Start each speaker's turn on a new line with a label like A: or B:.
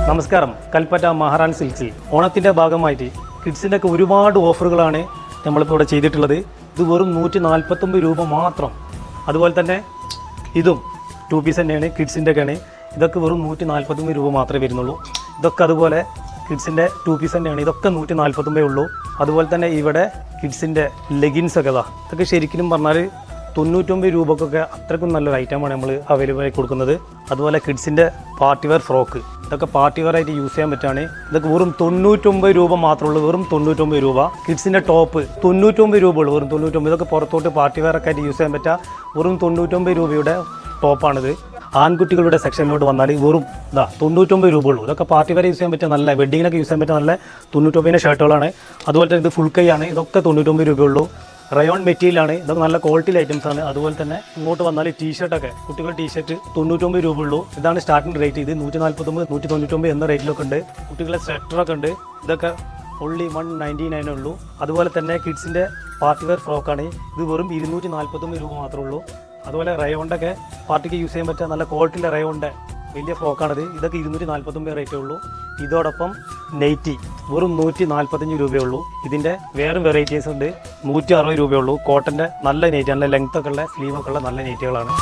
A: നമസ്കാരം. കൽപ്പറ്റ മഹാറാണി സിൽക്സിൽ ഓണത്തിൻ്റെ ഭാഗമായിട്ട് കിഡ്സിൻ്റെ ഒക്കെ ഒരുപാട് ഓഫറുകളാണ് നമ്മളിപ്പോൾ ഇവിടെ ചെയ്തിട്ടുള്ളത്. ഇത് വെറും 149 രൂപ മാത്രം. അതുപോലെ തന്നെ ഇതും 2 പീസ് തന്നെയാണ്, കിഡ്സിൻ്റെ ഒക്കെയാണ്. ഇതൊക്കെ വെറും 149 രൂപ മാത്രമേ വരുന്നുള്ളൂ. ഇതൊക്കെ അതുപോലെ കിഡ്സിൻ്റെ 2 പീസ് തന്നെയാണ്. ഇതൊക്കെ 149 ഉള്ളൂ. അതുപോലെ തന്നെ ഇവിടെ കിഡ്സിൻ്റെ ലെഗിൻസൊക്കെ ഇതൊക്കെ ശരിക്കും പറഞ്ഞാൽ 99 രൂപക്കൊക്കെ അത്രയ്ക്കും നല്ലൊരു ഐറ്റമാണ് നമ്മൾ അവൈലബിൾ ആയി കൊടുക്കുന്നത്. അതുപോലെ കിഡ്സിൻ്റെ പാർട്ടി വെയർ ഫ്രോക്ക്, ഇതൊക്കെ പാർട്ടി വെയർ ആയിട്ട് യൂസ് ചെയ്യാൻ പറ്റുകയാണ്. ഇതൊക്കെ വെറും 99 രൂപ മാത്രമേ ഉള്ളൂ. വെറും 99 രൂപ. കിഡ്സിൻ്റെ ടോപ്പ് 99 രൂപ ഉള്ളൂ. വെറും 99. ഇതൊക്കെ പുറത്തോട്ട് പാർട്ടി വെയർ ഒക്കെ ആയിട്ട് യൂസ് ചെയ്യാൻ പറ്റുക വെറും 99 രൂപയുടെ ടോപ്പാണിത്. ആൺകുട്ടികളുടെ സെക്ഷനിലോട്ട് വന്നാൽ വെറും 99 രൂപ ഉള്ളൂ. ഇതൊക്കെ പാർട്ടി വെയർ യൂസ് ചെയ്യാൻ പറ്റിയ നല്ല വെഡിങ്ങിനൊക്കെ യൂസ് ചെയ്യാൻ പറ്റിയ നല്ല 99 ഷർട്ടുകളാണ്. അതുപോലെ തന്നെ ഇത് ഫുൾ കൈ ആണ്. ഇതൊക്കെ 99 രൂപ ഉള്ളൂ. റയോൺ മെറ്റീരിയലാണ്. ഇതൊക്കെ നല്ല ക്വാളിറ്റി ഐറ്റംസ് ആണ്. അതുപോലെ തന്നെ ഇങ്ങോട്ട് വന്നാൽ ടീഷർട്ടൊക്കെ കുട്ടികളുടെ ടീഷർട്ട് 99 രൂപ ഉള്ളൂ. ഇതാണ് സ്റ്റാർട്ടിംഗ് റേറ്റ്. ഇത് 149, 199 എന്ന റേറ്റിലൊക്കെ ഉണ്ട്. കുട്ടികളുടെ സ്വെറ്ററൊക്കെ ഉണ്ട്. ഇതൊക്കെ ഓൺലി 199 ഉള്ളൂ. അതുപോലെ തന്നെ കിഡ്സിൻ്റെ പാർട്ടി വെയർ ഫ്രോക്കാണ്. ഇത് വെറും 249 രൂപ മാത്രമേ ഉള്ളൂ. അതുപോലെ റയോണ്ടൊക്കെ പാർട്ടിക്ക് യൂസ് ചെയ്യാൻ പറ്റുക നല്ല ക്വാളിറ്റിയിലെ റയോണിൻ്റെ വലിയ ഫ്രോക്കാണിത്. ഇതൊക്കെ 249 റേറ്റേ ഉള്ളൂ. ഇതോടൊപ്പം നൈറ്റി വെറും 145 രൂപയേ ഉള്ളൂ. ഇതിൻ്റെ വേറെ വെറൈറ്റീസ് ഉണ്ട്. 160 രൂപയേ ഉള്ളൂ. കോട്ടൻ്റെ നല്ല നൈറ്റി, നല്ല ലെങ്ത്തൊക്കെ ഉള്ള സ്ലീവൊക്കെ ഉള്ള നല്ല നൈറ്റികളാണ്.